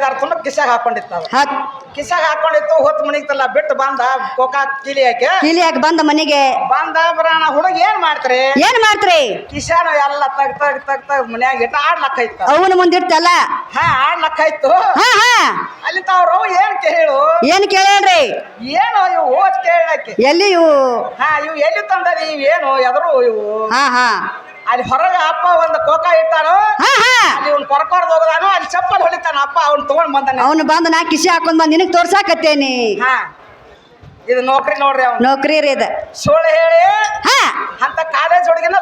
ಐದಾರು ತುಂಬ ಕಿಸಾಗ ಹಾಕೊಂಡಿತ್ತು ಕಿಸಾಗ ಹಾಕೊಂಡಿತ್ತು ಹೊತ್ತು ಮನಿಗ್ತಲ್ಲ ಬಿಟ್ಟು ಬಂದ ಕೋಕಾ ಕೀಲಿ ಹಾಕಿ ಬಂದ ಮನೆಗೆ ಬಂದ ಬರೋಣ ಹುಡುಗ ಏನ್ ಮಾಡ್ತ್ರಿ ಕಿಸಾನ ಎಲ್ಲ ತಗ್ ಮನ್ಯಾಗ ಇಟ್ಟ ಆಡ್ಲಕ್ಕ ಅವನ ಮುಂದಿರ್ತಲ್ಲ ಆಡ್ಲಕ್ಕ ಇತ್ತು ಅಲ್ಲಿ ಅವ್ರು ಏನ್ ಕೇಳ್ರಿ ಏನು ಇವು ಓದ್ ಕೇಳಕ್ಕೆ ಎಲ್ಲಿ ಇವು ಇವು ಎಲ್ಲಿ ತಂದರಿ ಇವೇನು ಎದರು ಇವು ಅಲ್ಲಿ ಹೊರಗ ಅಪ್ಪ ಒಂದು ಕೋಕಾ ಇಟ್ಟಾನು ಅಲ್ಲಿ ಅವ್ನು ಕೊರಕೋರ್ದ ಹೋಗದಾನು ಅಲ್ಲಿ ಚಪ್ಪಲ್ ಹೊಡಿತಾನ ಅಪ್ಪ ಅವ್ನು ತಗೊಂಡ್ ಬಂದಾನೆ ಅವನು ಬಂದ ನಾ ಕಿಸಿ ಹಾಕೊಂಡ್ ಬಂದ್ ನಿನಗ್ ತೋರ್ಸಾಕತ್ತೇನಿ ಇದು ನೌಕರಿ ನೋಡ್ರಿ ಅವ್ನು ನೌಕರಿ ರೀ ಇದು ಸುಳ್ಳು ಹೇಳಿ ಅಂತ ಕಾಲೇಜ್ ಹುಡುಗಿನ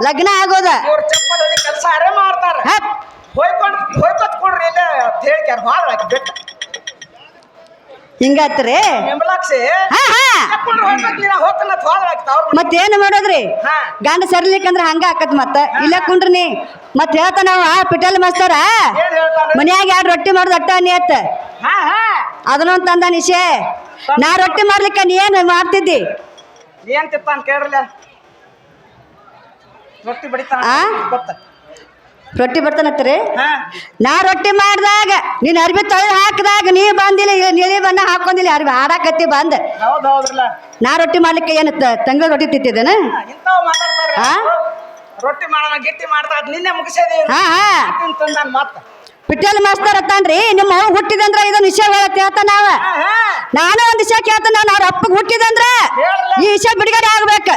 ಲಗ್ನ ಆಗೋದ ಇವ್ರ ಚಪ್ಪಲ್ ಹೊಡಿ ಕೆಲಸ ಅರೇ ಮಾಡ್ತಾರ ಹೋಯ್ಕೊತ್ಕೊಡ್ರಿ ಇಲ್ಲ ಅಂತ ಹೇಳ್ಕ್ಯಾರ ಹಾಕಿ ಬಿಟ್ಟು ಹಿಂಗತ್ರಿ ಮತ್ತೇನು ಮಾಡೋದ್ರಿ ಗಂಡ ಸರಿಲಿಕ್ಕಂದ್ರ ಹಂಗ ಆಕತ್ ಮತ್ತ ಇಲ್ಲ ಕುಂಡ್ರಿ ಮತ್ ಹೇಳ್ತ ನಾವ್ ಪಿಟಲ್ ಮಾಸ್ತರ ಮನ್ಯಾಗ 2 ರೊಟ್ಟಿ ಮಾಡೋದು ಅಟ್ಟ ನೀ ಅತ್ತ ಅದನ್ನೊಂದ್ ತಂದ ನಿಶೆ ನಾ ರೊಟ್ಟಿ ಮಾಡ್ಲಿಕ್ಕ ನೀ ಏನ್ ಮಾಡ್ತಿದ್ದಿ ಏನ್ ತಿಪ್ಪ ಕೇಳ್ರಲ್ಲ ರೊಟ್ಟಿ ಬಡಿತಾನ ರೊಟ್ಟಿ ಬರ್ತಾನತ್ರಿ ನಾ ರೊಟ್ಟಿ ಮಾಡ್ದಾಗ ನೀನ್ ಅರ್ಬಿ ತೊಳೆದು ಹಾಕಿದಾಗ ನೀ ಬಂದಿಲ್ಲ ನೀಲಿ ಬಣ್ಣ ಹಾಕೊಂಡಿಲ್ಲ ಅರ್ಬಿ ಹಾಡಾಕತ್ತಿ ಬಂದ ನಾ ರೊಟ್ಟಿ ಮಾಡ್ಲಿಕ್ಕೆ ಏನು ತಂಗಳ ರೊಟ್ಟಿ ತಿಂತಿದ್ದೇನ ರೊಟ್ಟಿ ಮಾಡೋಣ ಗಿಟ್ಟಿ ಮಾಡ್ತಾ ನಿನ್ನೆ ಮುಗಿಸಿದೀವಿ ಪಿಟಲ್ ಮಾಸ್ತರ್ ಅತ್ತಾನ್ರಿ ನಿಮ್ಮ ಅವ್ವ ಹುಟ್ಟಿದಂದ್ರ ಇದನ್ನ ವಿಷಯ ಹೇಳ್ತ ನಾವ ನಾನು ಒಂದ್ ವಿಷಯ ಕೇಳ್ತಾನ ಅವ್ರ ಅಪ್ಪಗ್ ಹುಟ್ಟಿದಂದ್ರ ಈ ವಿಷಯ ಬಿಡುಗಡೆ ಆಗ್ಬೇಕ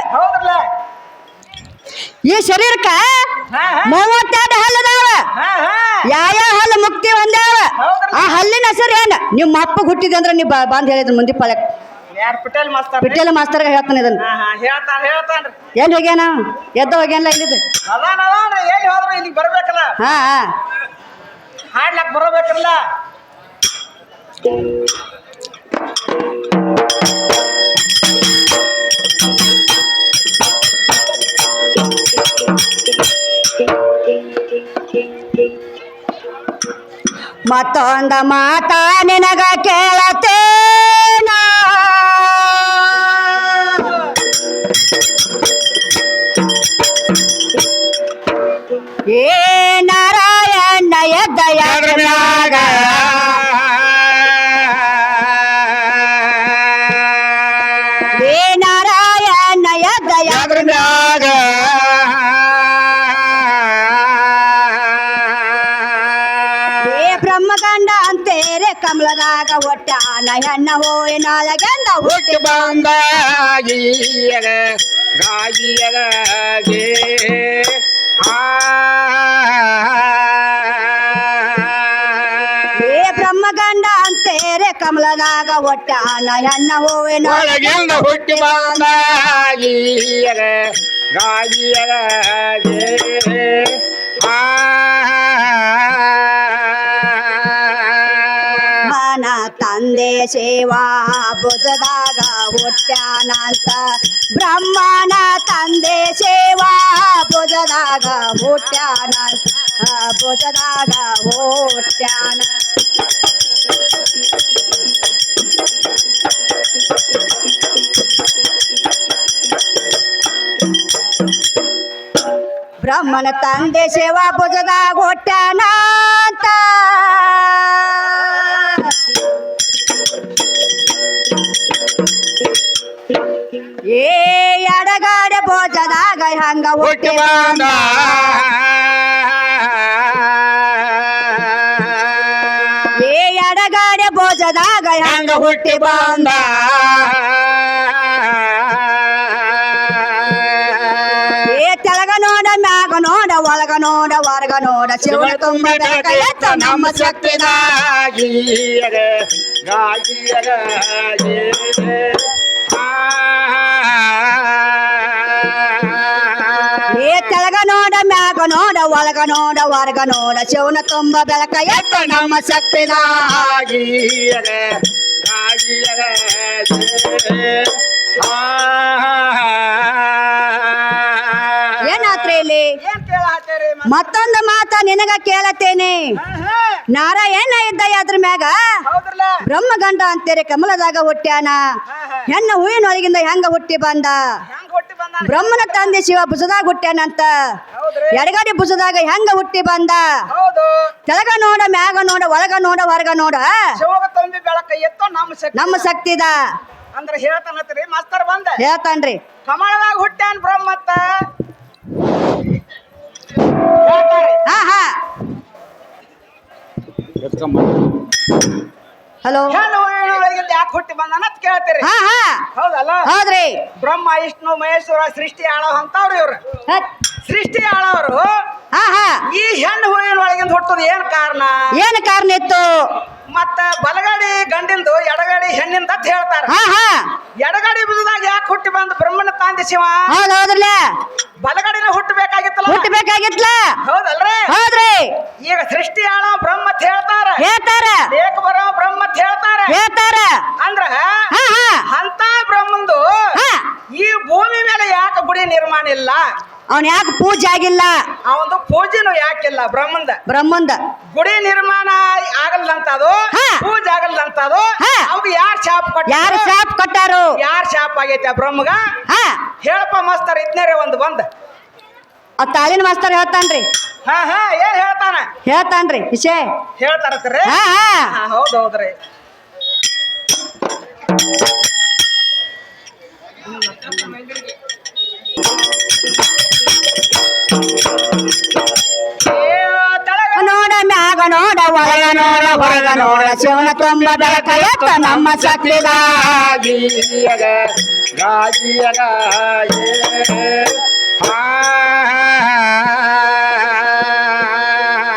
ಈ ಶರೀರಕ್ಕ 32 ಹಲ್ಲದಾವ ಯಾವ ಹಲ್ಲು ಮುಕ್ತಿ ಹೊಂದ್ಯಾವ ಆ ಹಲ್ಲಿನ ಹೆಸರು ಏನ ನಿಮ್ಮ ಅಪ್ಪ ಹುಟ್ಟಿದೆ ಅಂದ್ರೆ ನೀವು ಬಂದ್ ಹೇಳಿದ್ರು ಮುಂದೆ ಪಳಕ್ ಪಿಟೇಲ್ ಮಾಸ್ತರ್ಗ ಹೇಳ್ತಾನೆ ಇದನ್ನ ಎಲ್ಲಿ ಹೋಗ್ಯಾನ ಎದ್ದ ಹೋಗ್ಯಾನ ಇಲ್ಲಿದ್ದು ಇಲ್ಲಿಗೆ ಬರ್ಬೇಕಲ್ಲ ಹಾಡ್ಲಕ್ ಬರಬೇಕಲ್ಲ ಮತ್ತೊಂದ ಮಾತ ನಿನಗ ಕೇಳತೇನ ಏ ನಾರಾಯಣ ಎದ್ದಯಾಗ ಏ ನಾರಾಯಣ ಎದ್ದಯಾಗ ಬ್ರಹ್ಮಗಂಡ ಅಂತೇರೆ ಕಮಲದಾಗ ಒಟ್ಟಾನ ಹೆಣ್ಣ ಹೋಯ್ ನಾಳಗಂದ ಹುಟ್ಟಿ ಬಂದ ಏ ಬ್ರಹ್ಮಗಂಡ ಅಂತೇರೆ ಕಮಲದಾಗ ಒಟ್ಟಾನ ಹೆಣ್ಣ ಹೋಯ್ ನಾಳಗಂದ ಹುಟ್ಟಿ ಬಂದ ತಂದೆ ಸೇವಾ ಬುಧದಾಗ ಹುಟ್ಟ್ಯಾನಂತ ಬ್ರಹ್ಮನ ತಂದೆ ಸೇವಾ ಬುಧದಾಗ ಹುಟ್ಟ್ಯಾನಂತ ಬುಧದಾಗ ಹುಟ್ಟ್ಯಾನ ಬ್ರಹ್ಮನ ತಂದೆ ಸೇವಾ ಬುಧದಾಗ ಹುಟ್ಟ್ಯಾನಂತ ಏ ಎಡಗಾಡೆ ಬೋಜದಾಗ ಹಂಗ ಹುಟ್ಟಿ ಬಂದ ಏ ಎಡಗಾಡೆ ಬೋಜದಾಗ ಹಂಗ ಹುಟ್ಟಿ ಬಂದ ಏ ತೆಳಗ ನೋಡ ಮ್ಯಾಗ ನೋಡ ಒಳಗ ನೋಡ ಹೊರಗ ನೋಡ ಶಿವನ ತುಂಬ ನಮ್ಮ ಶಕ್ತಿದಾಗಿ ಏ ತೆಳಗ ನೋಡ ಮ್ಯಾಗ ನೋಡ ಒಳಗ ನೋಡ ಹೊರಗ ನೋಡ ಶಿವನ ತುಂಬ ಬೆಳಕ ಎತ್ತ ನಮ್ಮ ಶಕ್ತಿದಾಗಿ ಏನಾತ್ರಿ ಇಲ್ಲಿ ಮತ್ತೊಂದು ಮಾತ ನಿನಗ ಕೇಳತ್ತೇನೆ ನಾರಾಯಣ ಇದ್ದ ಅದ್ರ ಮ್ಯಾಗ ಬ್ರಹ್ಮಗಂಡ ಅಂತೇರಿ ಕಮಲದಾಗ ಹುಟ್ಟ್ಯಾನ ಹೆಣ್ಣ ಹೂವಿನೊಳಗಿಂದ ಹೆಂಗ ಹುಟ್ಟಿ ಬಂದ ಬ್ರಹ್ಮನ ತಂದೆ ಶಿವ ಭುಜದಾಗ ಹುಟ್ಟ್ಯಾನಂತ ಹೌದ್ರಿ ಎಡಗಡೆ ಭುಜದಾಗ ಹೆಂಗ ಹುಟ್ಟಿ ಬಂದ ಹೌದು ತೆಳಗ ನೋಡ ಮ್ಯಾಗ ನೋಡ ಒಳಗ ನೋಡ ಹೊರಗ ನೋಡ ಶಿವಗ ತುಂಬಿ ಬೆಳಕ ಎತ್ತೋ ನಮ್ಮ ಶಕ್ತಿದ ಅಂದ್ರೆ ಹೇಳ್ತಾನತ್ರಿ ಮಾಸ್ತರ್ ಬಂದ ಹೇಳ್ತಾನ್ರಿ ಕಮಲದಾಗ ಹುಟ್ಟ್ಯಾನ್ ಬ್ರಹ್ಮತ್ತ ಹಾ ಹಾ ಹಲೋ ಹೆಣ್ಣು ಒಳಗಿಂದ ಯಾಕೆ ಹುಟ್ಟಿ ಬಂದಾನ ಅಂತ ಕೇಳ್ತೀರಿ ಹಾ ಹಾ ಹೌದಲ್ಲ ಹೌದ್ರಿ ಬ್ರಹ್ಮ ವಿಷ್ಣು ಮಹೇಶ್ವರ ಸೃಷ್ಟಿ ಆಳೋ ಅಂತವ್ರು ಇವ್ರು ಸೃಷ್ಟಿ ಆಳವರು ಹಾ ಹಾ ಈ ಹೆಣ್ಣು ಹೂವಿನ ಒಳಗಿಂದ ಹುಟ್ಟದ ಏನ್ ಕಾರಣ ಏನ್ ಕಾರಣ ಇತ್ತು ಮತ್ತ ಬಲಗಡಿ ಗಂಡಿಂದು ಎಡಗಡಿ ಹೆಣ್ಣಿಂದ ಅಂತ ಹೇಳ್ತಾರ ಹಾ ಹಾ ಎಡಗಡಿ ಬುಧದಾಗ ಯಾಕೆ ಹುಟ್ಟಿ ಬಂದ ಬ್ರಹ್ಮನ ತಾಂದಿ ಶಿವ ಹೌದೌದ್ರಲ್ಲ ಬಲಗಡಿನ ಹುಟ್ಟಬೇಕಾಗಿತ್ತಲ್ಲ ಹುಟ್ಟಬೇಕಾಗಿತ್ಲ ಹೌದಲ್ರಿ ಹೌದ್ರಿ ಈಗ ಸೃಷ್ಟಿ ಆಳೋ ಬ್ರಹ್ಮ ಅಂತ ಹೇಳ್ತಾರ ಹೇಳ್ತಾರ ಏಕ ಬರೋ ಬ್ರಹ್ಮ ಅಂತ ಹೇಳ್ತಾರ ಹೇಳ್ತಾರ ಅಂದ್ರ ಹಾ ಹಾ ಅಂತ ಬ್ರಹ್ಮಂದು ಹಾ ಈ ಭೂಮಿ ಮೇಲೆ ಯಾಕೆ ಗುಡಿ ನಿರ್ಮಾಣ ಇಲ್ಲ ಅವನ್ ಯಾಕೆ ಪೂಜೆ ಆಗಿಲ್ಲ ಅವಂದು ಪೂಜೆನು ಯಾಕಿಲ್ಲ ಬ್ರಹ್ಮಂದ ಗುಡಿ ನಿರ್ಮಾಣ ಆಗಲ್ಲಂತದು ಹಾ. ಪೂಜೆ ಆಗಲ್ಲಂತದು ಹಾ. ಅವಾಗ ಯಾರ್ ಶಾಪ್ ಯಾರು ಶಾಪ್ ಕೊಟ್ಟಾರು ಯಾರ್ ಶಾಪ್ ಆಗೈತೆ ಆ ಬ್ರಹ್ಮಗ ಹಾ ಹೇಳಪ್ಪ ಮಾಸ್ತರ್ ಇದ್ನೇರೆ ಒಂದು ಬಂದ ಆ ತಾಳಿನ ಮಾಸ್ತರ್ ಹೇಳ್ತಾನ್ರಿ ಹಾ ಹಾ ಏನ್ ಹೇಳ್ತಾನ್ರಿ ವಿಷಯ ಹೇಳ್ತಾರತ್ರಿ ಹಾ ಹಾ ಹೌದೌದ್ರಿ ನೋಡ ಮ್ಯಾಗ ನೋಡ ಒಳಗ ನೋಡ ಹೊರಗ ನೋಡ ಶಿವನ ತುಂಬ ಬೆಳಕ ಎತ್ತ ನಮ್ಮ ಶಕ್ತಿಗಾಗಿ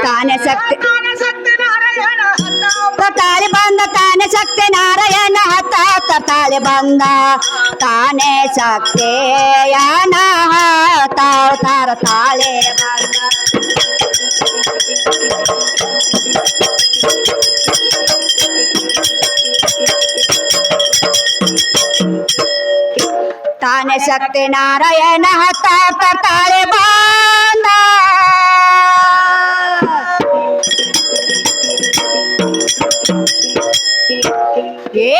ತಾನೇ ಶಕ್ತಿ ತಾಳಿ ಬಂದ ತಾನೇ ಶಕ್ತಿ ನಾರಾಯಣ ಹತ್ತ ತಾಳಿ ಬಂದ ತಾನೇ ಶಕ್ತಿಯನ ತಾವತಾರ ತಾಳೆ ಬಂದ ತಾನೇ ಶಕ್ತಿ ನಾರಾಯಣ ಹತ್ತ ತಾಳೆ ಬಂದ ಏ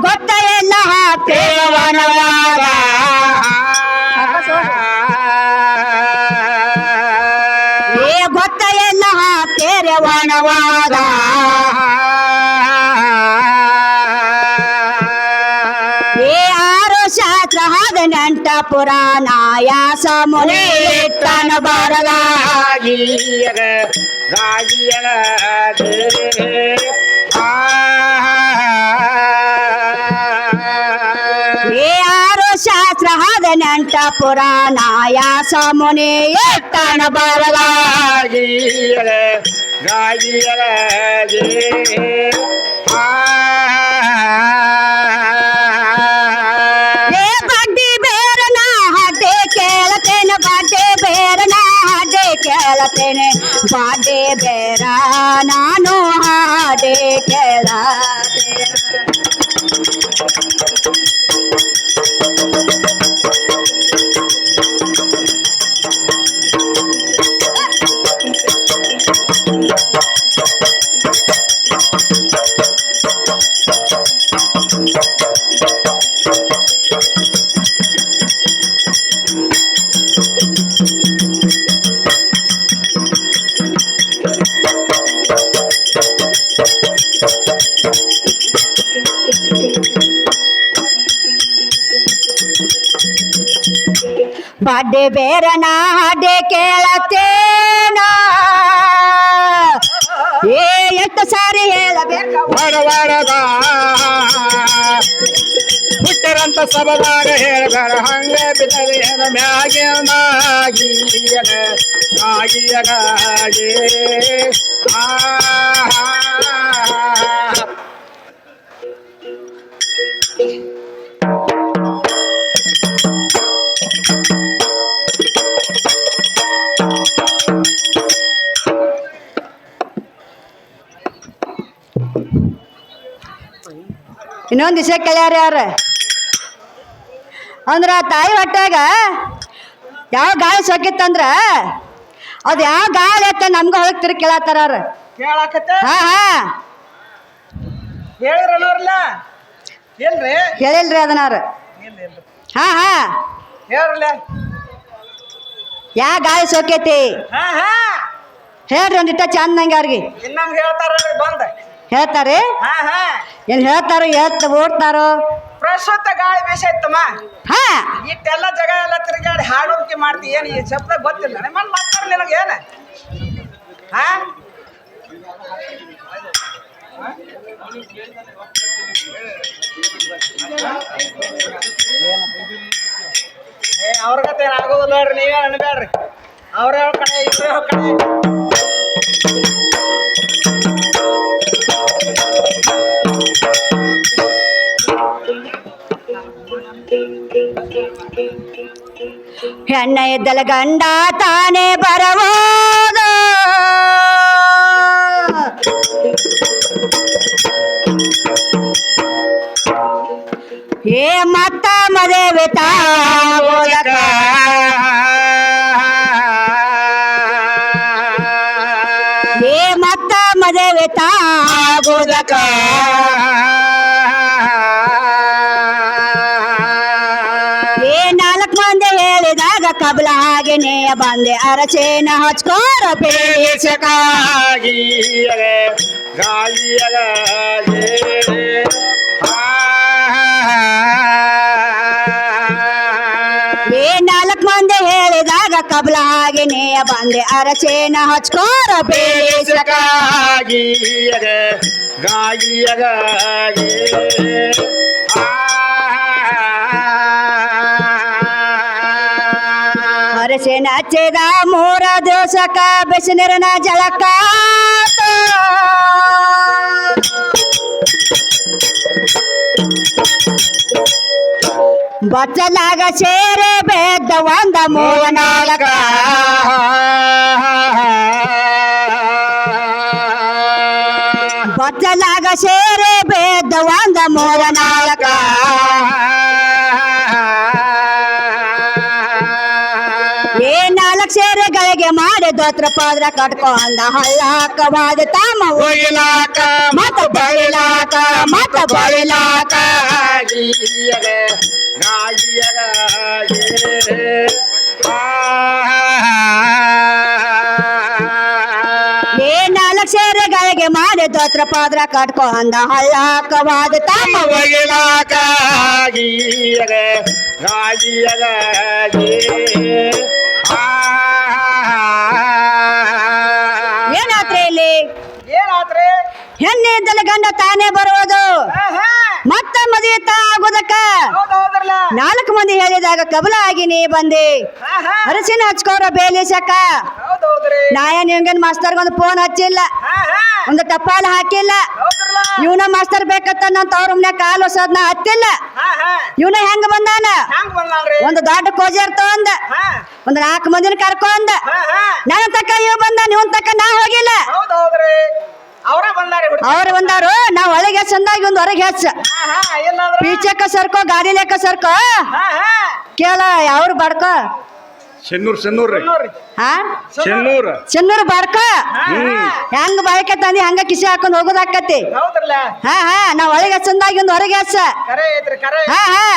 ಗೊತ್ತ ಎಲ್ಲ ಹಾಕೇವನವಾಗ ಏ ಗೊತ್ತ ಎಲ್ಲ ಹಾಕೇರವನವಾಗ ಏ ಆರು ಶಾಸ್ತ್ರ 18 ಪುರಾಣ ಯಾಸ ಮುನಿ ಇಟ್ಟನ ಬರಲಾಗಿ ಏ ಆರು ಶಾಸ್ತ್ರ 18 ಪುರಾಣ ಯಾಸ ಮುನಿ ಇಟ್ಟನ ಬರಲಾಗಿ ಏ ಬಡ್ಡಿ ಬೇರನ ಹಡ್ಡೆ ಕೇಳತೇನೆ ಬಡ್ಡೆ ಬೇರನ ಹಡ್ಡೆ ಕೇಳತೇನೆ ಬಡ್ಡೆ ಬೇರ ನಾನು ಹಾಡೆ ಕೇಳತೇನೆ ಬಡ್ಡೆ ಬೇರನ ಹಾಡೆ ಕೇಳತೇನ ಏ ಎಷ್ಟು ಸಾರಿ ಹೇಳಬೇಕು ಹುಟ್ಟರಂತ ಸಬದಾಗ ಹೇಳ್ಬೇಡ ಹಂಗ ಬಿದ್ದರೇನ ಮ್ಯಾಗಿ ಇನ್ನೊಂದು ವಿಷಯ ಕೇಳ್ಯಾರ ಯಾರ ಅಂದ್ರ ತಾಯಿ ಹೊಟ್ಟಾಗ ಯಾವ ಗಾಳಿ ಸೊಕ್ಕಿತ್ತಂದ್ರ ಅದು ಯಾವ ಗಾಳಿ ಅಂತ ನಮ್ಗ ಹೊಳಗ್ ತಿರುಗಿ ಕೇಳತ್ತಾರ ಅವ್ರ ಕೇಳಾಕತ್ತೆ ಹಾ ಹಾ ಹೇಳಿರಲ್ಲ ಇಲ್ರಿ ಹೇಳಿಲ್ರಿ ಅದನ್ನ ಅವ್ರ ಇಲ್ಲ ಹಾ ಹಾ ಹೇಳ್ರಲ್ಲ. ಯಾ ಗಾಳಿ ಸೋಕೈತಿ ಹಾ ಹಾ ಹೇಳ್ರಿ ಒಂದಿಟ್ಟ ಚಂದಂಗೆ ಅವ್ರಿಗೆ ಇನ್ನೊಂದು ಹೇಳ್ತಾರ ಬಂದ. ಹೇಳ್ತಾರೆ ಹಾ ಹಾ ಏನ್ ಹೇಳ್ತಾರೋ ಓಡ್ತಾರೋ ಪ್ರಸ್ತುತ ಗಾಳಿ ಬೀಸೈತಮ್ಮ. ಹಾ ಇಟ್ಟೆಲ್ಲ ಜಗ ಎಲ್ಲ ತಿರುಗಾಡಿ ಹಾಡೋಕೆ ಮಾಡ್ತಿ. ಏನು ಈ ಶಬ್ದ ಗೊತ್ತಿಲ್ಲ ನಿಮ್ಮನ್ನ ಮಾತಾಡ ನಿನಗೆ ಏನು ಹಾ ಅವ್ರಿಗತ್ತೇನು ಆಗೋದಿಲ್ಲ ನೋಡ್ರಿ. ನೀವೇ ಅನ್ಬೇಡ್ರಿ. ಅವ್ರ ಕಡೆ ಇವ್ರ ಕಡೆ ಹೆಣ್ಣ ಇದ್ದಲ ಗಂಡ ತಾನೇ ಬರಬಹುದು ಏ ಮತ್ತ ಮದುವೆ ತಾಗೋದಕ ಏ ಮತ್ತ ಮದುವೆ ತಾಗೋದಕ ಏ ನಾಲ್ಕು ಮಂದಿ ಹೇಳಿದಾಗ ಕಬಲ ಹಾಗೆನೇ ಬಂದೆ ಅರಚೇನ ಹಚ್ಕೋರ ಬೇಸಕಾಗಿ ಗಾಳಿಯಗ ಏ ನಾಲ್ಕು ಮಂದಿ ಹೇಳಿದಾಗ ಕಬಲ ಹಾಗೆನೇ ಬಂದೆ ಅರಚೇನ ಹಚ್ಕೋರ ಬೇಸಕಾಗಿ ಗಾಳಿಯಗ ಅರಸೇನ ಹಚ್ಚಿದ 3 ದಿವಸಕ್ಕ ಬಿಸಿನೀರಿನ ಜಳಕ ಬಚ್ಚಲಾಗ ಸೇರೆ ಬೇದ್ದ ಒಂದ 3-4 ಬಚ್ಚಲಾಗ ಸೇರೆ ಬೇದ್ದ ಒಂದ 3-4 ಏ 4 ಸೇರೆಗಳಿಗೆ ಮಾಡಿ ದೋತ್ರ ಪಾದ್ರ ಕಟ್ಕೊಂಡ ಹಳ್ಳಾಕ ಬಾದ ತಾಮ ಒಗಿಲಾಕ ಮತ ಬಳಿಲಾಕ ಮತ ಬಳಿಲಾಕ ಗಾಳಿಯಗ ಏ 4 ಸೇರೆಗಳಿಗೆ ಮಾಡಿ ದೋತ್ರ ಪಾದ್ರ ಕಟ್ಕೊಂಡ ಹಳ್ಳಾಕ ಬಾದ ತಾಮ ಒಗಿಲಾಕ ಗಾಳಿಯಗ ಏನಾತ್ರಿ ಇಲ್ಲಿ ಏನಾತ್ರಿ? ಹೆಣ್ಣಿದ್ದಲ್ಲ ಗಂಡ ತಾನೇ ಬರುವುದು ಮತ್ತ ಮದುವೆ ಆಗೋದಕ್ಕ ಹೌದೌದ್ರಲ್ಲ. 4 ಮಂದಿ ಹೇಳಿದಾಗ ಕಬಲ ಆಗಿ ನೀ ಬಂದಿ ಅರಸಿನ ಹಚ್ಕೋರ ಬೇಲಿಸಕ ಹೌದೌದ್ರಿ. ನಾಯ ನಿಮ್ಗೇನ್ ಮಾಸ್ತರ್ಗ ಒಂದು ಫೋನ್ ಹಚ್ಚಿಲ್ಲ ಒಂದು ಟಪಾಲ್ ಹಾಕಿಲ್ಲ ಹೌದ್ರಲ್ಲ. ಇವನ ಮಾಸ್ತರ್ ಬೇಕತ್ತ ನನ್ನ ತವ್ರ ಮನ್ಯಾಗ ಕಾಲು ಹೊಸದ್ನ ಹತ್ತಿಲ್ಲ ಇವನ ಹೆಂಗ ಬಂದಾನ ಹ್ಯಾಂಗ ಬಂದ್ರಿ? ಒಂದು ದೊಡ್ಡ ಕೋಜರ್ ತಗೊಂಡ ಒಂದು 4 ಮಂದಿನ ಕರ್ಕೊಂಡ ನನ್ನ ತಕ್ಕ ಇವ್ ಬಂದ ಇವನ್ ತಕ್ಕ ನಾ ಹೋಗಿಲ್ಲ ಹೌದೌದ್ರಿ. ಅವರ ಬಂದಾರಿ ಹುಡುಗ. ಅವ್ರು ಬಂದಾರು ನಾವ್ ಒಳಗೆ ಚಂದಾಗಿ ಒಂದು ಹೊರಗೆ ಹೆಚ್ಚ ಇಲ್ಲಾಂದ್ರ ಪೀಚಕ್ಕ ಸರ್ಕೋ ಗಾಡಿ ಲೆಕ್ಕ ಸರ್ಕೋ ಕೇಳ ಯಾವ್ರು ಬಡ್ಕೋ ಚೆನ್ನೂರ್ ರೀ ನೋಡ್ರಿ. ಹಾ ಚೆನ್ನೂರ್ ಚೆನ್ನೂರು ಬಡ್ಕ ಹೆಂಗ ಬಾಯಕ ತಂದಿ ಹಂಗ ಕಿಸಿ ಹಾಕೊಂಡ್ ಹೋಗೋದಾಕತಿ ಹೌದ್ರಲ್ಲ. ಹಾ ಹಾ ನಾವ್ ಒಳಗೆ ಚಂದಾಗಿ ಒಂದು ಹೊರಗೆ ಹೆಚ್ಚ ಕರೆ ಐತ್ರಿ ಕರೆ. ಹಾ ಹಾ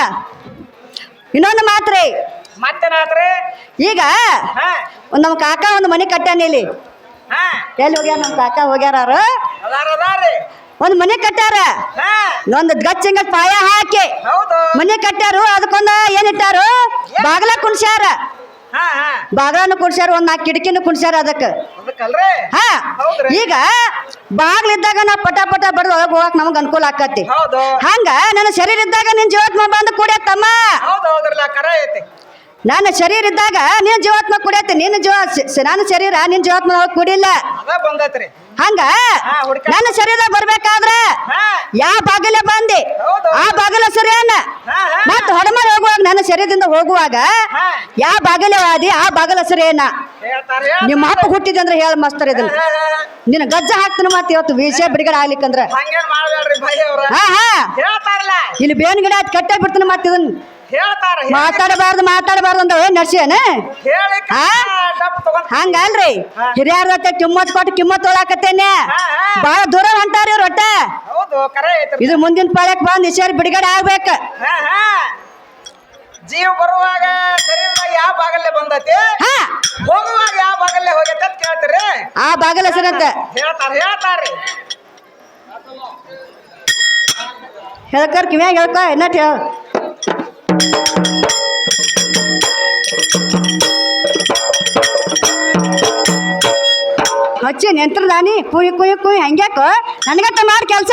ಇನ್ನೊಂದು ಮಾತ್ರಿ ಮತ್ತೇನಾತ್ರಿ? ಈಗ ಹಾ ಒಂದ್ ನಮ್ ಕಾಕ ಒಂದು ಮನೆ ಕಟ್ಟಾನ ಇಲ್ಲಿ ಹಾ ಎಲ್ಲಿ ಹೋಗ್ಯಾರ ನಮ್ ಕಾಕ ಹೋಗ್ಯಾರ ಅದಾರಿ. ಒಂದ್ ಮನೆ ಕಟ್ಟಾರ ಹಾ ಒಂದು ಗಚ್ಚಿಂಗ ಪಾಯ ಹಾಕಿ ಹೌದು. ಮನೆ ಕಟ್ಟಾರು ಅದಕ್ಕೊಂದ ಏನಿಟ್ಟಾರು ಬಾಗ್ಲ ಕುಣ್ಸ್ಯಾರ ಹಾ ಹಾ ಬಾಗ್ಲನು ಕುಣ್ಸ್ಯಾರ ಒಂದ್ 4 ಕಿಟಕಿನೂ ಕುಣ್ಸ್ಯಾರ ಅದಕ್ಕ ಅದಕ್ಕಲ್ರಿ. ಹಾ ಹೌದ್ರಿ. ಈಗ ಬಾಗ್ಲಿದ್ದಾಗ ನಾ ಪಟ ಪಟ ಬಡ್ದು ಒಳಗ್ ಹೋಗಕ್ ನಮಗ್ ಅನುಕೂಲ ಆಕತಿ ಹೌದು. ಹಂಗ ನನ್ನ ಶರೀರ ಇದ್ದಾಗ ನಿನ್ ಜೀವಾತ್ಮ ಬಂದು ಕುಡಿಯತ್ತಮ್ಮ ಹೌದೌದ್ರಲ್ಲ ಕರೆ ಐತಿ. ನನ್ನ ಶರೀರ ಇದ್ದಾಗ ನೀನ್ ಜೀವಾತ್ಮ ಕುಡಿಯತ್ತೆ ನಿನ್ನ ನನ್ನ ಶರೀರ ನಿನ್ ಜೀವಾತ್ಮ ಒಳಗ್ ಕುಡಿಲ್ಲ ಅದ ಬಂದೈತ್ರಿ. ಹಂಗ ಹುಡ್ಕ- ನನ್ನ ಶರೀರದಾಗ ಬರ್ಬೇಕಾದ್ರ ಹಾ ಯಾವ ಬಾಗಿಲ ಬಂದಿ ಹೌದು. ಆ ಬಾಗಿಲ ಸರಿಯನ್ನ ಹಾ ಹಾ ಮತ್ತ ಹೊಡಮಲ್ ಹೋಗುವಾಗ ನನ್ನ ಶರೀರದಿಂದ ಹೋಗುವಾಗ ಹಾ ಯಾವ ಬಾಗಿಲ ವಾದಿ ಆ ಬಾಗಿಲ ಸರಿಯನ್ನ ಹೇಳ್ತಾರೆ. ನಿಮ್ಮ ಅಪ್ಪ ಹುಟ್ಟಿದೆ ಅಂದ್ರೆ ಹೇಳ ಮಸ್ತರ್ ಇದನ್ನ ನಿನ್ನ ಗಜ್ಜ ಹಾಕ್ತಾನ ಮತ್ತೆ ಇವತ್ತು ವಿಷಯ ಬಿಡುಗಡೆ ಆಗ್ಲಿಕ್ಕಂದ್ರ ಹಂಗೇನ್ ಮಾಡ್ಬೇಡ್ರಿ ಭಯ ಅವ್ರ. ಹಾ ಹಾ ಹೇಳ್ತಾರಲ್ಲ ಇಲ್ಲಿ ಬೇವಿನ ಗಿಡ ಕಟ್ಟೆ ಬಿಡ್ತಾನ ಮತ್ತೆ ಇದನ್ನ ಹೇಳ್ತಾರ. ಮಾತಾಡಬಾರ್ದು ಅಂತ ನಡ್ಸಿಯನ ಹೇಳಿ ಹಾ? ಡಪ್ ತಗೊಂಡ್ ಹಂಗಲ್ರಿ ಹಿರಿಯರ್ದತ್ತೆ ಕಿಮ್ಮತ್ ಕೊಟ್ಟು ಕಿಮ್ಮತ್ ತೊಳಾಕತ್ತೇನೆ ಹಾ, ಹಾ. ಬಾಳ ದೂರ ಹೊಂಟಾರಿ ರೊಟ್ಟ ಹೌದು ಕರೆ ಐತ್ರಿ. ಇದು ಮುಂದಿನ ಪಾಳ್ಯಕ್ ಬಂದ್ ಇಶಾರಿ ಬಿಡುಗಡೆ ಆಗ್ಬೇಕ ಹಾ ಹಾ ಜೀವ ಬರುವಾಗ ಶರೀರದಾಗ ಯಾವ ಭಾಗಲ್ಲೇ ಬಂದತಿ ಹಾ ಹೋಗುವಾಗ ಯಾವ ಭಾಗಲ್ಲೇ ಹೋಗೈತೆ ಅಂತ ಕೇಳ್ತೀರಿ ಆ ಬಾಗಲ ಹೆಸರಂತ ಹೇಳ್ತಾರ್ರಿ ಹೇಳ್ಕರ್ ಕಿವ್ಯಾಗ ಹೇಳ್ಕ ಎನ್ನಟ್ ಹೇಳ ಹಚ್ಚಿ ನೆಂತ್ರದಾನಿ ಕುಯ್ ಕುಯ್ ಕುಯ್ ಹಂಗ್ಯಾಕ ನನಗತ್ತ ಮಾಡಿ ಕೆಲಸ